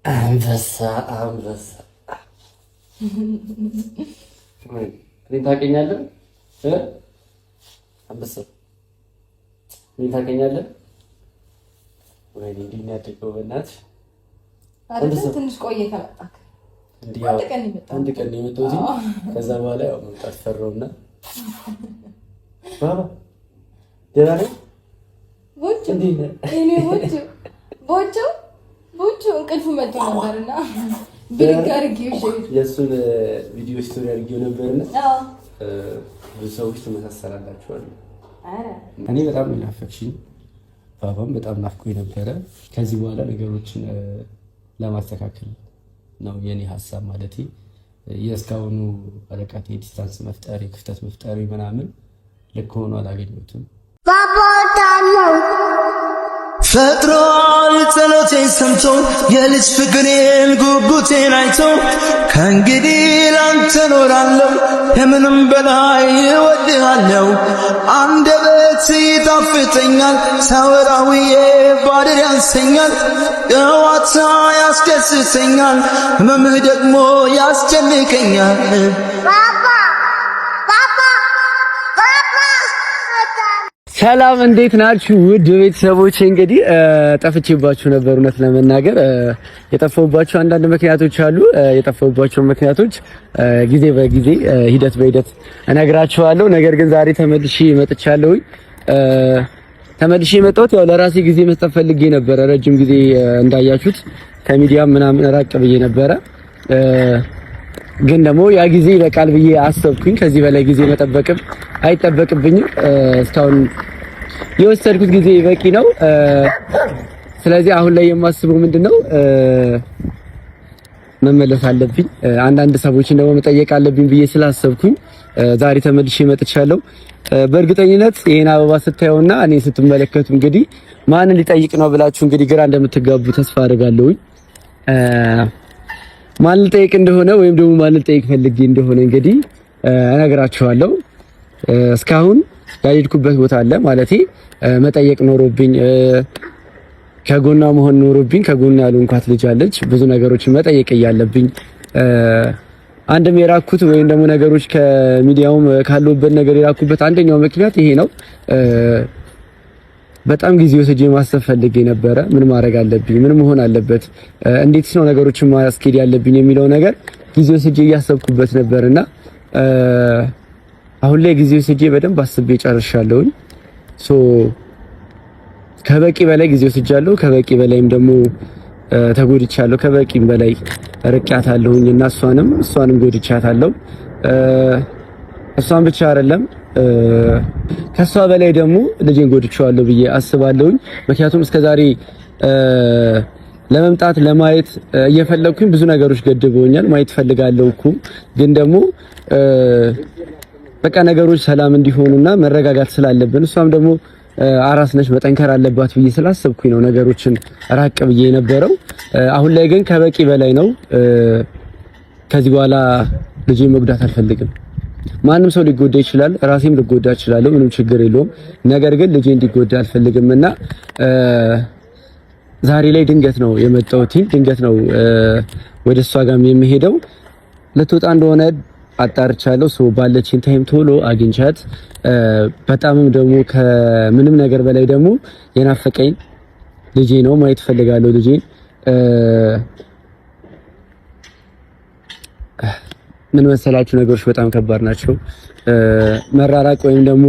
አንበሳ ምን ታገኛለህ? አንበሳ ምን ታገኛለህ? ወይ እንዲህ የሚያደርገው በእናትህ አይደል? ትንሽ ቆየ ከመጣክ አንድ ቀን የመጣሁት ከዛ በኋላ ያው መምጣት ፈራውና ባባ ደህና ነህ? ቦቾ እንቅልፍ መጥቶ ነበርና ብድግ አድርጌው የእሱን ቪዲዮ ስቶሪ አድርጌው ነበርና ብዙ ሰዎች ትመሳሰላላችሁ አሉ። እኔ በጣም ናፈቅሽኝ፣ ባባም በጣም ናፍቆኝ ነበረ። ከዚህ በኋላ ነገሮችን ለማስተካከል ነው የኔ ሀሳብ። ማለት የእስካሁኑ አለቃት የዲስታንስ መፍጠሪ ክፍተት መፍጠሪ ምናምን ልክ ሆኖ አላገኘሁትም። ፈጥሯል ጸሎቴን ሰምቶ የልጅ ፍቅሬን ጉጉቴን አይቶ ከእንግዲህ ላንተ ኖራለሁ ከምንም በላይ እወድሃለሁ። አንደበት ይጣፍጠኛል ሳወራውዬ ባድር ያንሰኛል። ጨዋታ ያስደስተኛል ህመምህ ደግሞ ያስጨንቀኛል። ሰላም እንዴት ናችሁ ውድ ቤተሰቦች? እንግዲህ ጠፍቼባችሁ ነበር። እውነት ለመናገር የጠፋሁባችሁ አንዳንድ ምክንያቶች አሉ። የጠፋሁባቸው ምክንያቶች ጊዜ በጊዜ ሂደት በሂደት እነግራችኋለሁ። ነገር ግን ዛሬ ተመልሼ መጥቻለሁ። ተመልሼ የመጣሁት ያው ለራሴ ጊዜ መስጠት ፈልጌ ነበረ። ረጅም ጊዜ እንዳያችሁት ከሚዲያም ምናምን ራቅ ብዬ ነበረ። ግን ደግሞ ያ ጊዜ ይበቃል ብዬ አሰብኩኝ። ከዚህ በላይ ጊዜ መጠበቅም አይጠበቅብኝም። እስካሁን የወሰድኩት ጊዜ በቂ ነው። ስለዚህ አሁን ላይ የማስበው ምንድነው መመለስ አለብኝ። አንዳንድ ሰዎችን ደግሞ መጠየቅ አለብኝ ብዬ ስላሰብኩኝ ዛሬ ተመልሼ መጥቻለሁ። በእርግጠኝነት ይሄን አበባ ስታዩና እኔ ስትመለከቱ እንግዲህ ማንን ሊጠይቅ ነው ብላችሁ እንግዲህ ግራ እንደምትጋቡ ተስፋ አደርጋለሁኝ። ማን ልጠይቅ እንደሆነ ወይም ደግሞ ማን ልጠይቅ ፈልጌ እንደሆነ እንግዲህ እነግራችኋለሁ። እስካሁን ያልሄድኩበት ቦታ አለ ማለቴ መጠየቅ ኖሮብኝ ከጎኗ መሆን ኖሮብኝ ከጎኗ ያልሆንኳት ልጅ አለች። ብዙ ነገሮችን መጠየቅ እያለብኝ አንድም የራኩት ወይም ደግሞ ነገሮች ከሚዲያውም ካለውበት ነገር የራኩበት አንደኛው ምክንያት ይሄ ነው። በጣም ጊዜ ወስጄ ማሰብ ፈልጌ ነበረ። ምን ማድረግ አለብኝ፣ ምን መሆን አለበት፣ እንዴትስ ነው ነገሮችን ማስኬድ ያለብኝ የሚለው ነገር ጊዜ ወስጄ እያሰብኩበት ነበርና አሁን ላይ ጊዜ ወስጄ በደንብ አስቤ ጨርሻለሁኝ። ከበቂ በላይ ጊዜ ወስጃለሁ። ከበቂ በላይም ደግሞ ተጎድቻለሁ። ከበቂም በላይ ርቄያታለሁኝ እና እሷንም ጎድቻታለሁ። እሷን ብቻ አይደለም ከሷ በላይ ደግሞ ልጄን ጎድቼዋለሁ ብዬ አስባለሁኝ። ምክንያቱም እስከዛሬ ለመምጣት ለማየት እየፈለኩኝ ብዙ ነገሮች ገድበውኛል። ማየት ፈልጋለሁ እኮ ግን ደግሞ በቃ ነገሮች ሰላም እንዲሆኑና መረጋጋት ስላለብን እሷም ደግሞ አራስ ነች መጠንከር አለባት ብዬ ስላሰብኩኝ ነው ነገሮችን ራቅ ብዬ የነበረው። አሁን ላይ ግን ከበቂ በላይ ነው። ከዚህ በኋላ ልጄን መጉዳት አልፈልግም። ማንም ሰው ሊጎዳ ይችላል፣ ራሴም ልጎዳ እችላለሁ፣ ምንም ችግር የለውም። ነገር ግን ልጄ እንዲጎዳ አልፈልግምና ዛሬ ላይ ድንገት ነው የመጣሁት። ድንገት ነው ወደ እሷ ጋር የሚሄደው። ልትወጣ እንደሆነ አጣርቻለሁ። ሰው ባለችኝ ታይም ቶሎ አግኝቻት በጣምም ደግሞ ከምንም ነገር በላይ ደግሞ የናፈቀኝ ልጄ ነው። ማየት ፈልጋለሁ ልጄን። ምን መሰላችሁ ነገሮች በጣም ከባድ ናቸው። መራራቅ ወይም ደግሞ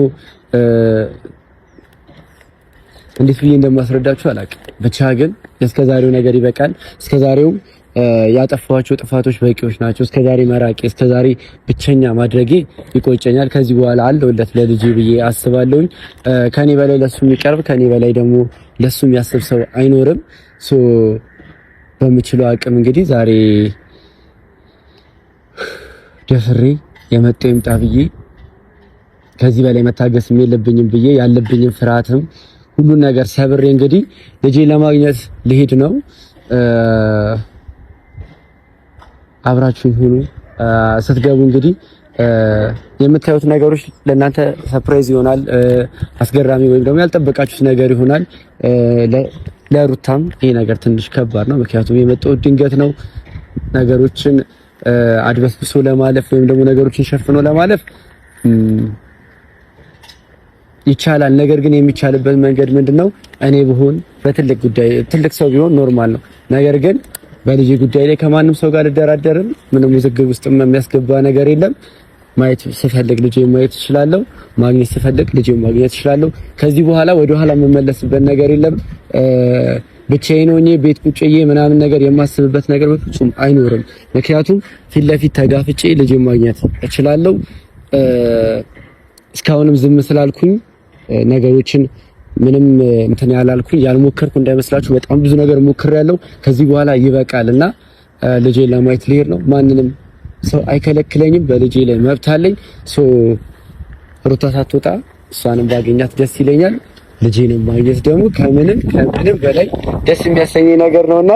እንዴት ብዬ እንደማስረዳችሁ አላውቅም። ብቻ ግን እስከዛሬው ነገር ይበቃል። እስከዛሬው ያጠፋኋቸው ጥፋቶች በቂዎች ናቸው። እስከዛሬ መራቄ፣ እስከዛሬ ብቸኛ ማድረጌ ይቆጨኛል። ከዚህ በኋላ አለውለት ለልጄ ብዬ አስባለሁኝ። ከኔ በላይ ለሱ የሚቀርብ ከኔ በላይ ደግሞ ለሱ የሚያስብ ሰው አይኖርም። በምችለው አቅም እንግዲህ ዛሬ ደፍሬ የመጣው ይምጣ ብዬ ከዚህ በላይ መታገስም የለብኝም ብዬ ያለብኝም ፍርሃትም ሁሉን ነገር ሰብሬ እንግዲህ ልጄን ለማግኘት ልሄድ ነው። አብራችሁን ሁኑ። ስትገቡ እንግዲህ የምታዩት ነገሮች ለእናንተ ሰርፕራይዝ ይሆናል። አስገራሚ ወይም ደግሞ ያልጠበቃችሁት ነገር ይሆናል። ለሩታም ይሄ ነገር ትንሽ ከባድ ነው። ምክንያቱም የመጣው ድንገት ነው። ነገሮችን አድበስብሶ ለማለፍ ወይም ደግሞ ነገሮችን ሸፍኖ ለማለፍ ይቻላል። ነገር ግን የሚቻልበት መንገድ ምንድነው? እኔ ብሆን በትልቅ ጉዳይ ትልቅ ሰው ቢሆን ኖርማል ነው። ነገር ግን በልጅ ጉዳይ ላይ ከማንም ሰው ጋር ልደራደርም። ምንም ውዝግብ ውስጥ የሚያስገባ ነገር የለም። ማየት ስፈልግ ልጄ ማየት እችላለሁ። ማግኘት ስፈልግ ልጄ ማግኘት እችላለሁ። ከዚህ በኋላ ወደ ኋላ የምመለስበት ነገር የለም። ብቻዬን ሆኜ ቤት ቁጭዬ ምናምን ነገር የማስብበት ነገር በፍጹም አይኖርም። ምክንያቱም ፊት ለፊት ተጋፍጬ ልጄ ማግኘት እችላለሁ። እስካሁንም ዝም ስላልኩኝ ነገሮችን ምንም እንትን ያላልኩኝ ያልሞከርኩ እንዳይመስላችሁ በጣም ብዙ ነገር ሞክሬያለሁ። ከዚህ በኋላ ይበቃልና ልጄን ለማየት ልሄድ ነው። ማንንም ሰው አይከለክለኝም። በልጄ ላይ መብት አለኝ። ሩታ ሳትወጣ እሷንም ባገኛት ደስ ይለኛል። ልጄንም ማግኘት ደግሞ ከምንም በላይ ደስ የሚያሰኘኝ ነገር ነውና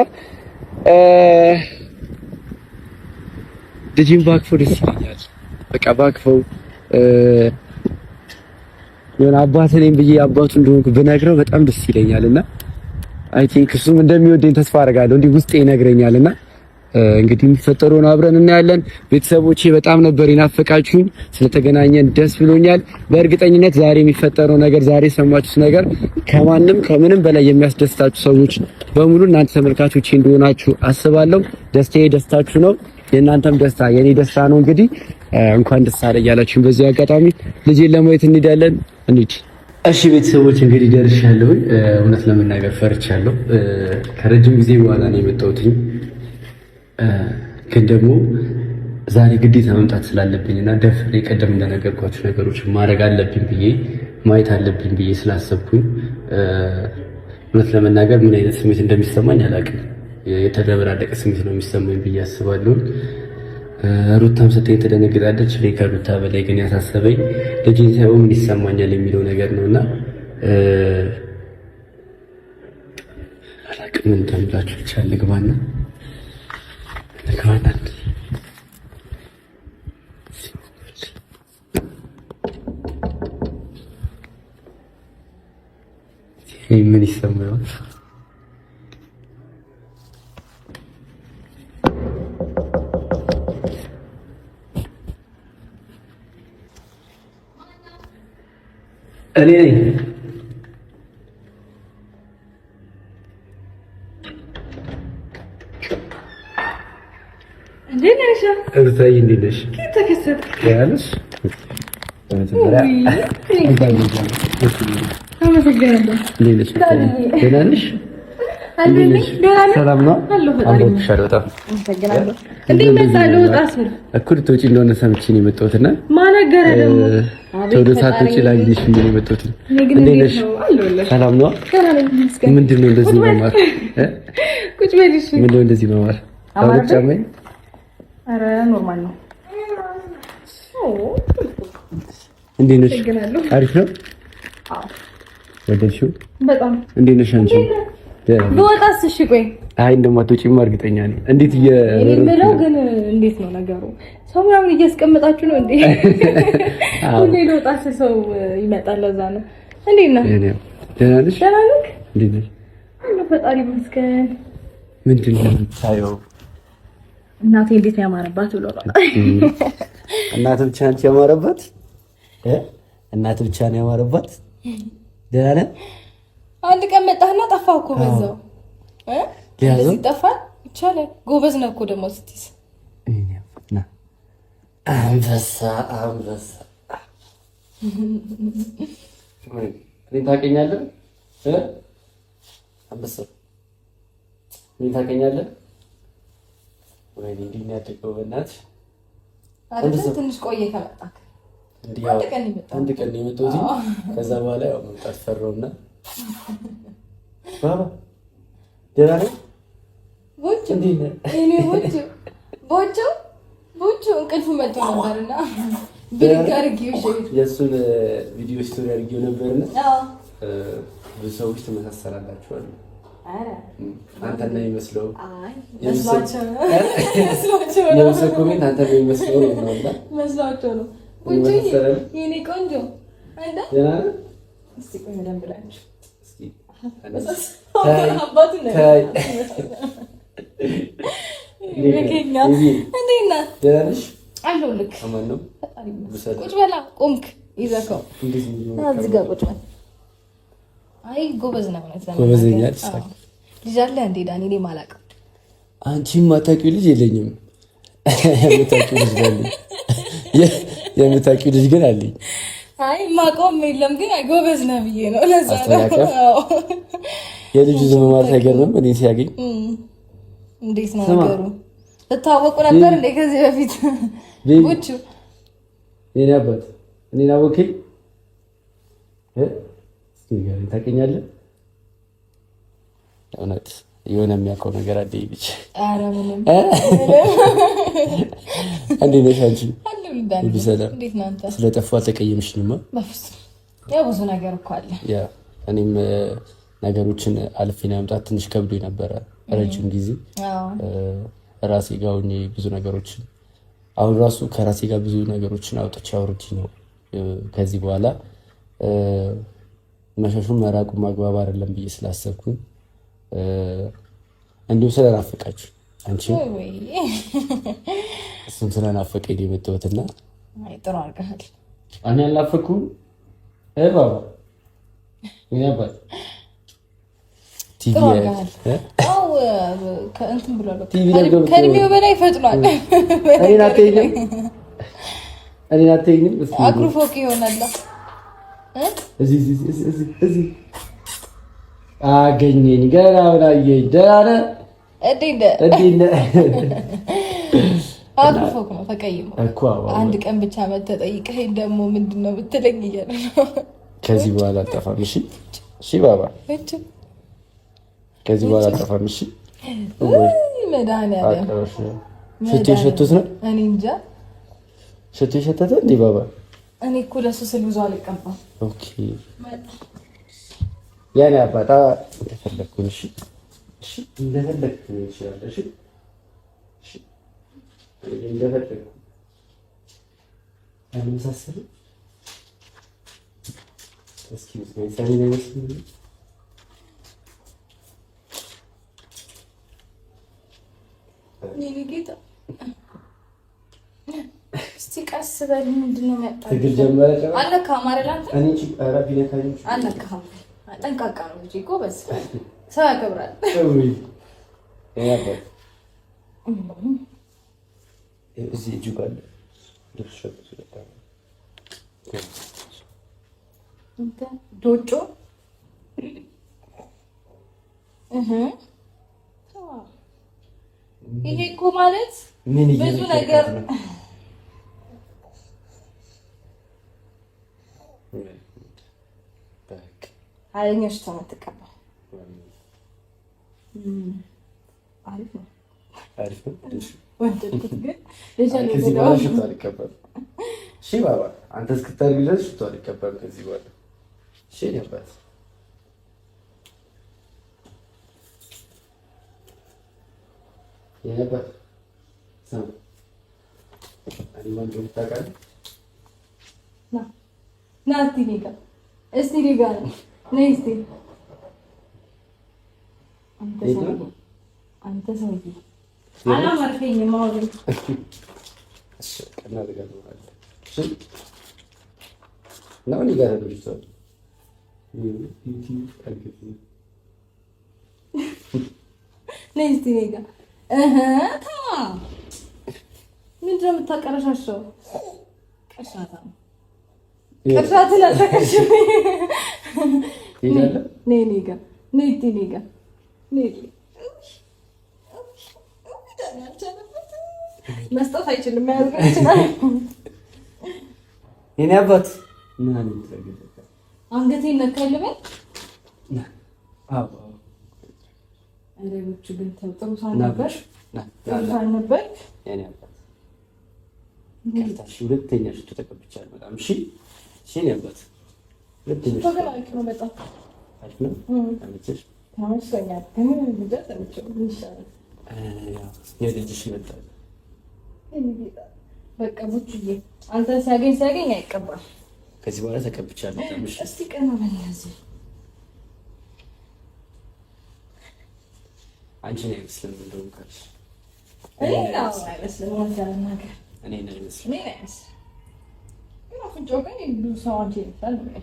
ልጄን ባክፈው ደስ ይለኛል። በቃ ባክፈው የሆነ አባት ነኝ ብዬ አባቱ እንደሆንኩ ብነግረው በጣም ደስ ይለኛልና አይ ቲንክ እሱም እንደሚወደኝ ተስፋ አደርጋለሁ። እንዲህ ውስጤ ይነግረኛልና እንግዲህ የሚፈጠረውን አብረን እናያለን። ቤተሰቦቼ በጣም ነበር ይናፈቃችሁኝ። ስለተገናኘን ደስ ብሎኛል። በእርግጠኝነት ዛሬ የሚፈጠረው ነገር ዛሬ የሰማችሁት ነገር ከምንም በላይ የሚያስደስታችሁ ሰዎች በሙሉ እናንተ ተመልካቾቼ እንደሆናችሁ አስባለሁ። ደስታዬ ደስታችሁ ነው፣ የእናንተም ደስታ የኔ ደስታ ነው። እንግዲህ እንኳን ደስ አለ እያላችሁ በዚህ አጋጣሚ ልጄን ለማየት እንሄዳለን። እንሂድ። እሺ ቤተሰቦች እንግዲህ ደርሻለሁ። እውነት ለመናገር ፈርቻለሁ። ከረጅም ጊዜ በኋላ ነው የመጣሁት። ግን ደግሞ ዛሬ ግዴታ መምጣት ስላለብኝና ደፍሬ ቀደም እንደነገርኳችሁ ነገሮች ማድረግ አለብኝ ብዬ ማየት አለብኝ ብዬ ስላሰብኩኝ እውነት ለመናገር ምን አይነት ስሜት እንደሚሰማኝ አላውቅም። የተደበላለቀ ስሜት ነው የሚሰማኝ ብዬ አስባለሁ። ሩታም ስትይ ተደነግጣለች። እኔ ከሩታ በላይ ግን ያሳሰበኝ ልጄን ሳይሆን ምን ይሰማኛል የሚለው ነገር ነውና አላውቅም ምን እንደምላችሁ ብቻ ልግባና ምን ይሰማል? እኔ ነኝ። እንዴት ነሽ? እርታይ እንዴት ነሽ? ከተከሰተ ያለሽ አመሰግናለሁ። እንዴት ነሽ? ደህና ነሽ? ሰላም ነው? እኩል ትወጪ እንደሆነ ሰምቼ ነው የመጣሁት እና ማን ነገረ ደግሞ ቶሎ ሳትወጪ ላግኝሽ ብዬሽ ነው የመጣሁት። እንዴት ነሽ? ሰላም ነው? ምንድን ነው እንደዚህ መማር? ቁጭ በልሽ። ምንድን ነው እንደዚህ መማር? አውርቻለሁ። ኧረ ኖርማል ነው። እንዴት ነሽ? አሪፍ ነው። አዎ ወደድሽው? በጣም። እንዴት ነሽ አንቺ? በወጣስ? እሺ ቆይ፣ አይ እንደማትወጪማ እርግጠኛ ነኝ። እንዴት የምለው ግን እንዴት ነው ነገሩ? ሰው ምናምን እያስቀመጣችሁ ነው እንዴ? ሁሌ ለወጣስ ሰው ይመጣል። ለዛ ነው። እንዴት ነህ? ደህና ነሽ? ደህና ነህ? እንዴት ነሽ? አለሁ ፈጣሪ ይመስገን። ምንድን ነው የምታየው? እናቴ እንዴት ነው ያማረባት ብሎ ነው። እናት ብቻ ነች ያማረባት? እናት ብቻ ነው ያማረባት? ደህና ነህ? አንድ ቀን መጣህና ጠፋህ እኮ በዛው እንደዚህ ጠፋህ። ይቻላል። ጎበዝ ነህ እኮ ደግሞ ስትይዝ። አንበሳ እኔን ታውቀኛለህ? አንበሳ እኔን ታውቀኛለህ? ወይኔ እንዲህ ነው ያደገው። በእናትህ አይደል? ትንሽ ቆየ ከመጣህ። አንድ ቀን ነው የመጣሁት። ከዛ በኋላ ያው መምጣት ፈራሁና ባባ ደህና ነህ? ቦቹ እኔ ቦቹ እንቅልፉ መጥቶ ነበርና ብድግ አድርጌው የእሱን ቪዲዮ ስቶሪ አድርጌው ነበርና ብዙ ሰዎች ትመሳሰላላችሁ አሉ። አንተ ነው የሚመስለው። መስሏቸው ኮሜንት አንተ ነው የሚመስለው ነው መስሏቸው ነው። ቦቹ የኔ ቆንጆ አንተ ደህና ነህ? እስቲ ቆይ በደንብ ላንቺ ቁጭ በላ ቆምክ ይዘከው እዚህ ጋር ቁጭ በል። አይ ጎበዝ ነው ማለት ነው። ጎበዝኛል። ልጅ አለ እንዴ ዳኒ? እኔ ማላውቅም። አንቺም ማታውቂው ልጅ የለኝም። የምታውቂው ልጅ አለኝ። የምታውቂው ልጅ ግን አለኝ። አይ ማቆም የለም ግን ጎበዝ ነው ብዬ ነው። ለዛ ነው የልጁ ዝም ማለት አይገርምም። እኔ ሲያገኝ እንዴት ነው ነገሩ? ተታወቁ ነበር እንዴ ከዚህ በፊት? ቡቹ የኔ አባት እኔን አወቀኝ ታውቀኛለህ? እውነት የሆነ የሚያውቀው ነገር አለ ይልሽ። ኧረ ምንም እንዴት ነሽ አንቺ? ሁሉ ሰላም? እንዴት ነህ አንተ? ስለጠፋሁ አልተቀየምሽኝማ? በፍፁም ያው ብዙ ነገር እኮ አለ። ያ እኔም ነገሮችን አልፌ ለመምጣት ትንሽ ከብዶኝ ነበረ ረጅም ጊዜ። ራሴ ጋር ሆኜ ብዙ ነገሮችን አሁን ራሱ ከራሴ ጋር ብዙ ነገሮችን አውጥቼ አውርቼ ነው ከዚህ በኋላ መሸሹን መራቁን ማግባብ አይደለም ብዬ ስላሰብኩኝ እንዲሁም ስለናፈቃችሁ አንቺ እሱም ስለናፈቀኝ የመጣሁትና ጥሩ አድርገሃል። እኔ አልናፈኩም ባባ እኔ አባት ጥሩ አድርገሃል። አዎ ከእንትን ብሏል። ከእድሜው በላይ ፈጥኗል። እኔ አትይኝም አኩርፎክ ይሆናል። እዚህ አገኘኝ ገና አየኝ። ደህና ነህ? እንዴት ነህ? አኩርፎክ ነው ተቀይሞ እኮ አንድ ቀን ብቻ መተህ ጠይቀኸኝ ደግሞ ምንድን ነው ብትለኝ እያለ ነው። ከዚህ በኋላ አልጠፋም። እሺ እሺ ባባ ከዚህ በኋላ አልጠፋም። እሺ መድኃኒዓለም ሽቶ የሸቱት ነው። እኔ እንጃ ሽቶ የሸተተ እንዴ ባባ? እኔ እኮ ለሱ ስል ብዙ አልቀባም። ኦኬ ያኔ አባታ እንደፈለኩኝ። እሺ እሺ እንደፈለኩኝ ይችላል። እሺ እሺ እንደፈለኩኝ አንመሳሰል እስኪ ሰሚ ነው መስሎኝ ጌታ እስቲ ቀስ በል። ምንድን ነው የሚያጣው? ትግል ጀመረ። አለካም አይደል አንተ? እኔ አረብ ይነካኝ አለካም። ጠንቃቃ ነው እንጂ ጎበዝ ሰው ያከብራል። እዚህ እጁ ጋር ዶጮ ይሄ እኮ ማለት ብዙ ነገር ኃይለኞች ተመጥቀባ አሪፍ ነው። አሪፍ ነው። ወንድልኩት ግን ከዚህ በኋላ ሽቶ አልቀበልም። እሺ ባባ አንተ እስክታርግ ድረስ ሽቶ አልቀበልም ከዚህ በኋላ እሺ ነበር። የነበር ሰው አንተ ታውቃለህ? ና እስቲ ሊጋ ነይ እስቲ አንተ ሰውዬ አላማርከኝም። አሁን እሺ ቀና ነገር ነው አይደል? እሺ ነው ሊጋ ነው ልጅቷ ነይ እስቲ ሊጋ ተማ ምንድን ነው የምታቀረሻቸው? ቀሻታ ነው ቀሻታ ለተከሽ ነይ ሊጋ ነይ እስቲ ሊጋ ነይ መስጠት አይችልም። ያዝጋ ይችላል። የኔ አባት ምን አለ ተገደደ አንገቴን ነካኝ ልበል። አዎ አረቦቹ ግን ጥሩ ሳነበር ነበር። የኔ አባት ከታሽ ሁለተኛ ሽቶ ተቀብቻለሁ። በጣም እሺ እሺ የኔ አባት ሁለተኛ ሽቶ ነው። በጣም አሪፍ ነው። አመቸሽ? ታመስገኛል። ከምን እንደዛ ተመቸው ይሻላል። የልጅሽ ይመጣል። በቃ ቡችዬ አንተን ሲያገኝ አይቀባም። ከዚህ በኋላ ተቀብቻለሁ። እስቲ ቀና በእናትህ አንቺ ነው አይመስልም እንደውም ካልሽ እኔ ነው አይመስልም ወንጀል ነገር እኔ ነው አይመስልም እኔ ነው አይመስልም ግን አፍንጫው ግን ብዙ ሰው አንቺ ይመስላል ነው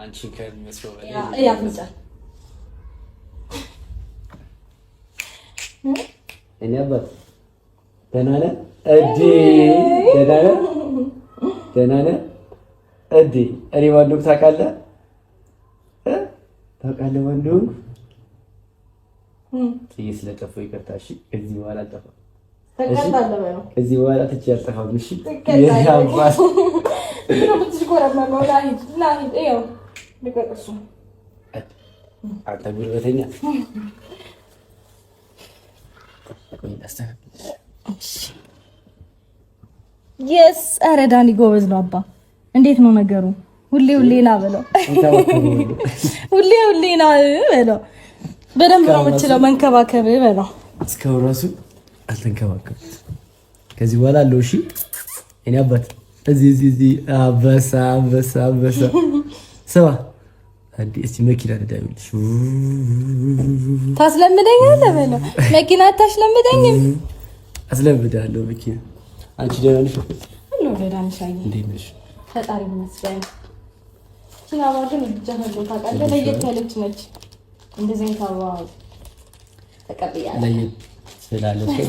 አንቺ ከሚመስለው በላይ ያ አፍንጫ እኔ አባት ደህና ነህ እዲ ደህና ነህ እዲ እኔ ወንዱም ታውቃለህ ወንዱም ትይ ስለጠፋው ይቅርታ እሺ ከዚህ በኋላ አልጠፋም ተቀጣለበ ነው ከዚህ በኋላ ትቼ አልጠፋም እሺ ያባስ ነው ብትሽኮረማ ነው ላይ ይኸው ልቀቅሱ አንተ ጉልበተኛ የስ ኧረ ዳኒ ጎበዝ ነው አባ እንዴት ነው ነገሩ ሁሌ ና በለው ሁሌ ና በለው በደንብ ነው የምችለው መንከባከብ በለው እስካሁን ራሱ አልተንከባከብኩት ከዚህ በኋላ አለው እሺ እኔ አባት እዚህ አበሳ ሰባ አዲስ መኪና ነዳይልሽ ታስለምደኛለህ በለው መኪና አታስለምደኝም አስለምዳለሁ መኪና አንቺ ደህና ነሽ ሁሉ ደህና ነሽ እንዴት ነሽ ፈጣሪ ይመስገን ሲናባ ግን ልጅቷ ታውቃለህ ለየት ያለች ነች እንደዚህ አይነት አበባ ተቀብያለሁ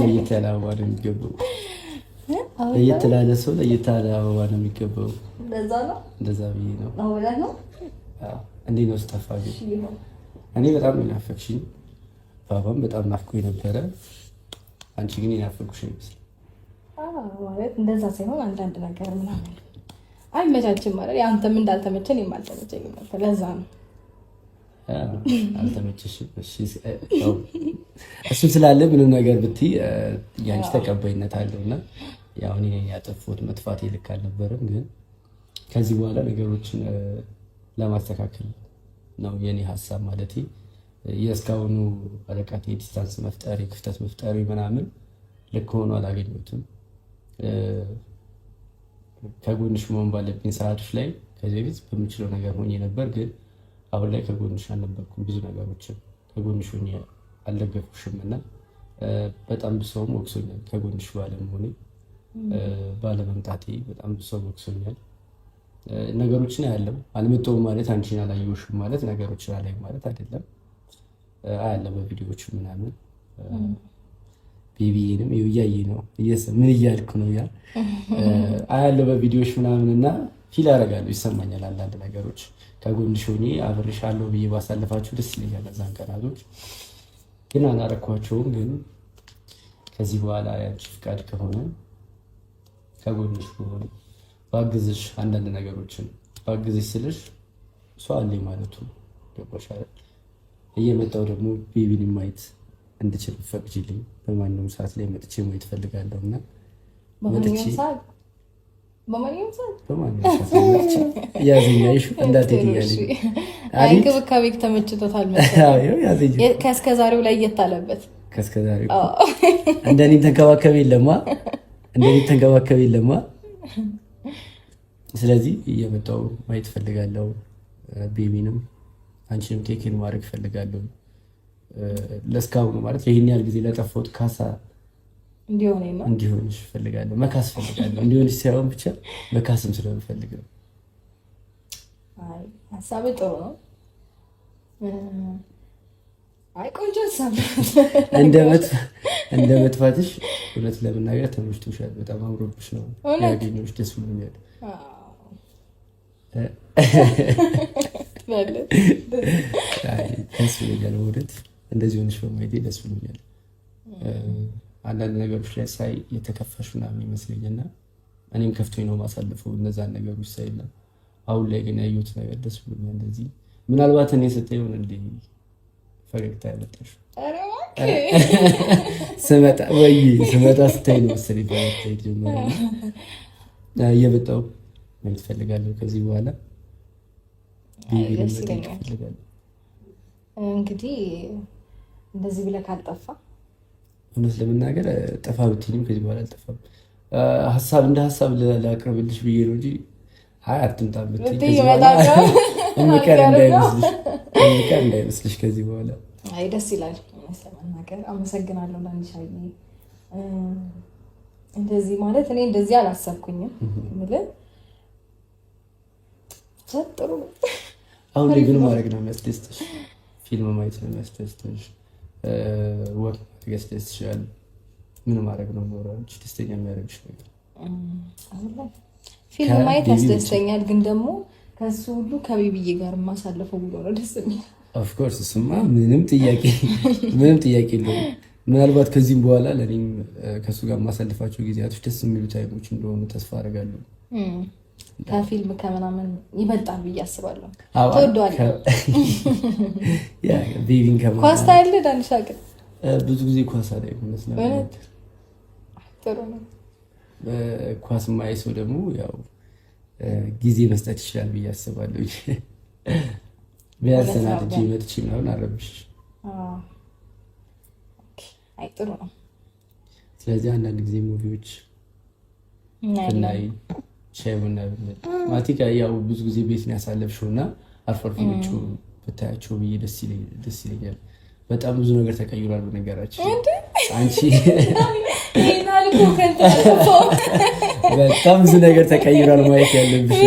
ለየት ያለ አበባ ነው የሚገባው ለየት ላለ ሰው ለየት ያለ አበባ ነው የሚገባው እንደዛ ብዬ ነው አዎ ነው እንዴት ነው ስጠፋኝ እኔ በጣም ናፈቅሽኝ ባባም በጣም ናፍቆኝ ነበረ አንቺ ግን ናፈቅሽ ይመስል ማለት እንደዛ ሳይሆን አንዳንድ ነገር ምናምን አይመቻችም ማለት አንተም እንዳልተመቸን የማልተመቸኝ ነበር ለዛ ነው አልተመቸሽም እሱ ስላለ ምንም ነገር ብትይ ያንቺ ተቀባይነት አለውና ያው እኔ ያጠፋሁት መጥፋት ልክ አልነበረም ግን ከዚህ በኋላ ነገሮችን ለማስተካከል ነው የኔ ሐሳብ ማለት የእስካሁኑ አለቃቴ ዲስታንስ መፍጠሪ ክፍተት መፍጠሪ ምናምን ልክ ሆኖ አላገኘሁትም ከጎንሽ መሆን ባለብኝ ሰዓቶች ላይ ከዚህ በፊት በምችለው ነገር ሆኜ ነበር ግን አሁን ላይ ከጎንሽ አልነበርኩም ብዙ ነገሮችን ከጎንሽ ሆኜ አልደገፍኩሽም እና በጣም ብዙ ሰውም ወቅሶኛል ከጎንሽ ባለመሆኔ ባለመምጣቴ በጣም ብዙ ሰው ወቅሶኛል ነገሮችን አያለም አልመጣሁም ማለት አንቺን አላየሁሽም ማለት ነገሮችን አላየም ማለት አይደለም አያለም በቪዲዮዎች ምናምን ቢቢንም ይያየ ነው ምን እያልኩ ነው ያ አያለው በቪዲዮዎች ምናምንና ፊል አደርጋለሁ ይሰማኛል አንዳንድ ነገሮች ከጎንሽ ሆኜ አብሬሻለሁ ብዬ ባሳለፋችሁ ደስ ይለኛል እዛን ቀናቶች ግን አላረኳቸውም ግን ከዚህ በኋላ ያንቺ ፍቃድ ከሆነ ከጎንሽ ሆኜ ባግዝሽ አንዳንድ ነገሮችን ባግዝሽ ስልሽ ሰው አለኝ ማለቱ ገባሽ አይደል እየመጣው ደግሞ ቤቢን ማየት እንድችል ፈቅጂልኝ በማንኛውም ሰዓት ላይ መጥቼ ማየት ፈልጋለሁና በማንኛውም ሰዓት ያዘኛይሽ እንዳትሄድኛለሽ እንክብካቤ ተመችቶታል መሰለኝ ከእስከዛሬው ላይ እየታለበት ከእስከዛሬው እንደኔ ተንከባከብ የለማ ስለዚህ እየመጣው ማየት ፈልጋለሁ ቤቢንም አንቺንም ቴክን ማድረግ ፈልጋለሁ ለስካው ማለት ይሄን ያህል ጊዜ ለጠፋሁት ካሳ እንዲሆንሽ ፈልጋለሁ መካስ ፈልጋለሁ እንዲሆንሽ ሳይሆን ብቻ መካስም ስለምፈልግ ነው አይ ሀሳብ ጥሩ ነው አይ ቆንጆ ሀሳብ እንደ መጥፋትሽ እውነት ለመናገር ተመችቶሻል በጣም አምሮብሽ ነው ያገኘሁሽ ደስ ብሎኛል ደስ ብሎኛል ወደት እንደዚህ ሆነሽ በማየቴ ደስ ብሎኛል አንዳንድ ነገሮች ላይ ሳይ የተከፋሽ ምናምን ይመስለኝና እኔም ከፍቶኝ ነው ማሳልፈው እነዛን ነገሮች ሳይና አሁን ላይ ግን ያየሁት ነገር ደስ ብሎኛል እንደዚህ ምናልባት እኔ ስጠይው እንደ ፈገግታ ያመጣሽ ስመጣ ስታይ ነው መሰለኝ ፈገግታ ይጀምራል እየመጣሁ ማለት ፈልጋለሁ ከዚህ በኋላ እንግዲህ እንደዚህ ብለህ ካልጠፋ እውነት ለመናገር ጠፋ ብትይኝም ከዚህ በኋላ አልጠፋም ሀሳብ እንደ ሀሳብ ላቅርብልሽ ብዬ ነው እንጂ አትምጣ ብትይ እምቀር እንዳይመስልሽ ከዚህ በኋላ አይ ደስ ይላል ስለማናገር አመሰግናለሁ ዳንሻዬ። እንደዚህ ማለት እኔ እንደዚህ አላሰብኩኝም ማለት ጥሩ። አሁን ላይ ግን ማድረግ ነው የሚያስደስትሽ? ፊልም ማየት ነው የሚያስደስትሽ? ወጥ ያስደስትሻል? ምን ማድረግ ነው ኖራች ደስተኛ የሚያደርግሽ ነገር? ፊልም ማየት ያስደስተኛል፣ ግን ደግሞ ከሱ ሁሉ ከቤቢዬ ጋር የማሳልፈው ብሎ ነው ደስ የሚል። ኦፍ ኮርስ እሱማ ምንም ጥያቄ የለውም። ምናልባት ከዚህም በኋላ ለእኔም ከእሱ ጋር የማሳልፋቸው ጊዜያቶች ደስ የሚሉ ታይሞች እንደሆኑ ተስፋ አደርጋለሁ። ከፊልም ከምናምን ይበልጣል ብዬ አስባለሁ። ተወዷል። ቤቢን ኳስ ታያለህ ዳንሻ? ግን ብዙ ጊዜ ኳስ ላይ ይመስላል። ጥሩ ነው። ኳስ ማይ ሰው ደግሞ ያው ጊዜ መስጠት ይችላል ብዬ አስባለሁ። ቢያንስ ልጅ መጥቼ ምናምን አረብሽ። አይ ጥሩ ነው። ስለዚህ አንዳንድ ጊዜ ሙቪዎች ላይ ሻይ ቡና ማቲካ ያው ብዙ ጊዜ ቤት ነው ያሳለፍሽው እና አልፎ አልፎ ብታያቸው ብዬ ደስ ይለኛል። በጣም ብዙ ነገር ተቀይሯል። በነገራችን አንቺ በጣም ብዙ ነገር ተቀይሯል ማየት ያለብሽ።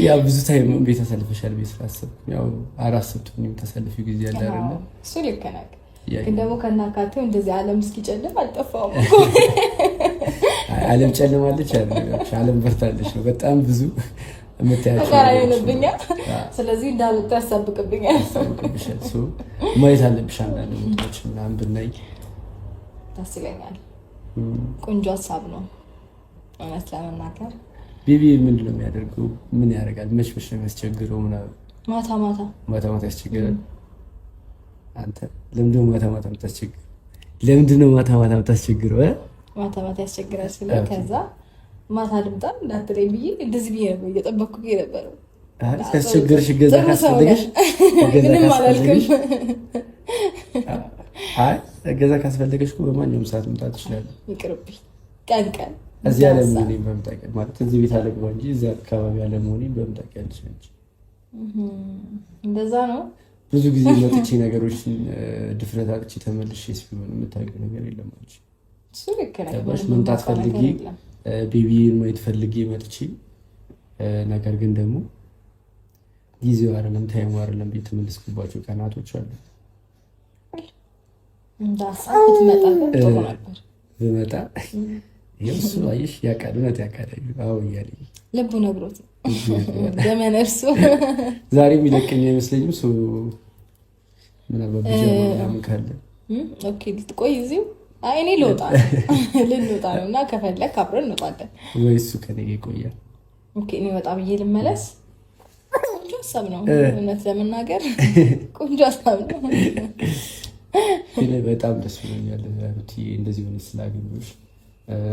ያው ብዙ ታይም ቤት አሳልፈሻል ቤት ስላሰብኩ ያው አራት ሰብቱንም ተሰልፊው ጊዜ ያለ አይደለ? እሱ ልክ ነህ። ግን ደግሞ ከናካቴው እንደዚህ ዓለም እስኪጨልም አልጠፋውም። ዓለም ጨልማለች አይደል? ዓለም በርታለች ነው። በጣም ብዙ የምታያቸው አይሆንብኛል። ስለዚህ እንዳልወጣ ያሳብቅብኛል። ማየት አለብሽ። አንዳንድ ሙቶች ምናምን ብናይ ደስ ይለኛል። ቆንጆ ሀሳብ ነው እውነት ለመናገር። ቤቢ ምንድን ነው የሚያደርገው? ምን ያደርጋል? መች ነው የሚያስቸግረው? ምናምን ማታ ያስቸግራል። አንተ ለምንድን ነው ማታ የምታስቸግረው? ለምንድን ነው ማታ የምታስቸግረው? ማታ ያስቸግራል ስለ ከዛ ማታ ልምጣ እንዳትለኝ ብዬ እንደዚህ ብዬ ነው እየጠበኩ የነበረው። ሲያስቸግርሽ ገዛ ካስፈልገሽ ምንም አላልክም። አይ ገዛ ካስፈልገሽ እኮ በማንኛውም ሰዓት መምጣት ትችላለህ። ይቅርብኝ ቀን እዚህ ያለ ምን በምጣቀ ማለት እዚህ ቤት አለግባ እንጂ እዚህ አካባቢ ያለ መሆኔ በምጣቀ ያለሽ ነች። እንደዛ ነው። ብዙ ጊዜ መጥቼ ነገሮችን ድፍረት አጥቼ ተመልሼ ሲሆን የምታውቂው ነገር የለም አንቺ። እሱ ልክ ነህ። መምጣት ፈልጌ ቤቢ ማየት ፈልጌ መጥቼ ነገር ግን ደግሞ ጊዜው አይደለም ታይሙ አይደለም ቤት ተመልስኩባቸው ቀናቶች አሉ። እንዳሳብ ትመጣ ጥሩ ነበር ብመጣ የሱ አይሽ ያቃሉነት ያቃለኝ አው ይያለኝ ልቡ ነግሮት ደመነርሱ ዛሬ የሚለቀኝ አይመስለኝም። ሶ ምናልባት ቢጀምር ካለ ኦኬ ልትቆይ እዚሁ አይ እኔ ልወጣ ነው እና ከፈለክ አብረን እንወጣለን ወይ እሱ ከኔ ይቆያል። ኦኬ እኔ ወጣ ብዬ ልመለስ። ቆንጆ ሀሳብ ነው እውነት ለመናገር ቆንጆ ሀሳብ ነው። በጣም ደስ ብሎኛል ሩቲ እንደዚህ ሆነ ስላገኘሁሽ።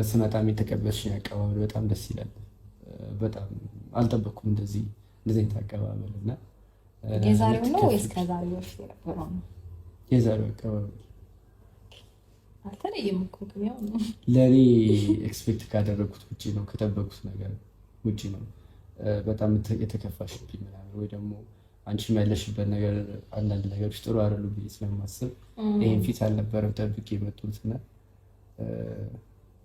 ስመጣም የተቀበልሽኝ አቀባበል በጣም ደስ ይላል። በጣም አልጠበኩም እንደዚህ አይነት አቀባበል እና የዛሬው ነው ወይስ ከዛሬው በፊት የነበረው ነው? የዛሬው አቀባበል አልተለየም እኮ ግን ያው ነው። ለእኔ ኤክስፔክት ካደረኩት ውጪ ነው፣ ከጠበቁት ነገር ውጪ ነው። በጣም የተከፋሽብኝ ምናምን ወይ ደግሞ አንቺም ያለሽበት ነገር አንዳንድ ነገሮች ጥሩ አይደሉም ብዬ ስለማስብ ይሄን ፊት አልነበረም ጠብቄ የመጡትና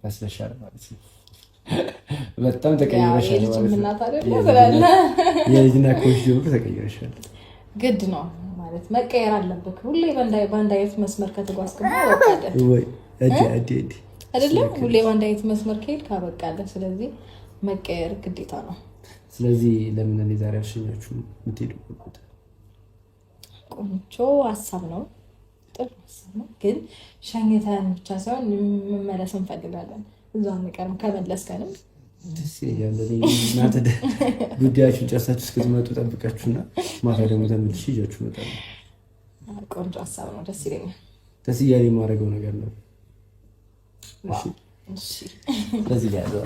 ያስለሻል ማለት ነው። በጣም ተቀይረሻል ማለት ነው። የልጅና ኮሽ ጀምሮ ተቀይረሻል። ግድ ነው ማለት መቀየር አለበት። ሁሌ በአንድ አይነት መስመር ከተጓዝክ በቃለ ወይ አይደለም። ሁሌ በአንድ አይነት መስመር ከሄድክ በቃለ። ስለዚህ መቀየር ግዴታ ነው። ስለዚህ ለምን እኔ ዛሬ አልሸኛችሁ የምትሄዱበት? ቆንጆ ሀሳብ ነው፣ ጥሩ ሀሳብ ነው። ግን ሸኝተን ብቻ ሳይሆን መመለስ እንፈልጋለን። እዛው አንቀርም። ከመለስከንም ደስ ይላል። እናንተ ጉዳያችሁን ጨርሳችሁ እስክትመጡ ጠብቃችሁና ማታ ደግሞ ተመልሼ ይዣችሁ እመጣለሁ። ቆንጆ ሀሳብ ነው፣ ደስ ይለኛል። ደስ እያለኝ የማደርገው ነገር ነው። እሺ ስለዚህ ያለው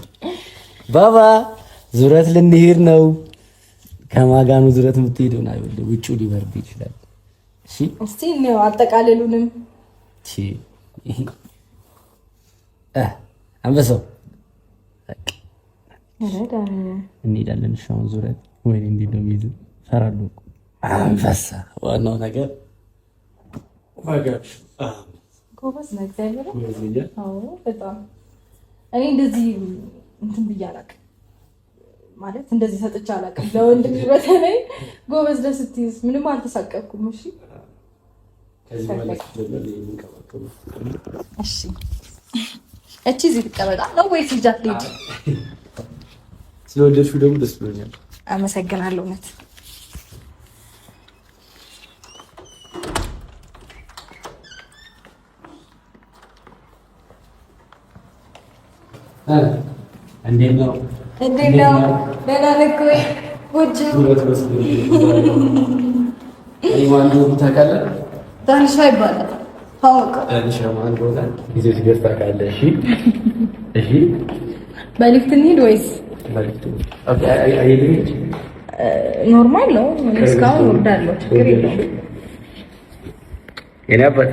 ባባ ዙረት ልንሄድ ነው። ከማጋኑ ዙረት የምትሄደው ነው አይደል? ውጪው ሊበርድ ይችላል። እሺ እስቲ ነው አጠቃለሉንም። እሺ አንበሳው እንሄዳለን። ሻውን ዙረት ወይ እንዴት ነው የሚይዝ? ፈራለሁ። አንበሳ ዋናው ነገር ዋጋሽ ጎበዝ ነው እግዚአብሔር። አዎ በጣም እኔ እንደዚህ እንትን ብዬ አላውቅም ማለት እንደዚህ ሰጥቼ አላውቅም። ለወንድ ልጅ በተለይ ጎበዝ ደስ ስትይዝ ምንም አልተሳቀቅኩም። እሺ ከዚህ ማለት ነው የሚንከባከቡ። እሺ እቺ እዚህ ትቀመጣ ነው ወይስ ይዛት ልጅ? ስለወደድሽው ደግሞ ደስ ብሎኛል። አመሰግናለሁ። እውነት እንዴት ነው? ደህና ነህ ወይ? ውጭ ማን ታውቃለህ? ዳንሻ ይባላል። ታውቃ ዳንሻ ማን እንደሆነ ይዘሽ ገዝታ ታውቃለህ? እሺ በሊፍት እንሂድ ወይስ በሊፍት? ኦኬ አይሄድም። ኖርማል ነው። እስካሁን ወርዳለሁ። ችግር የለውም። የኔ አባት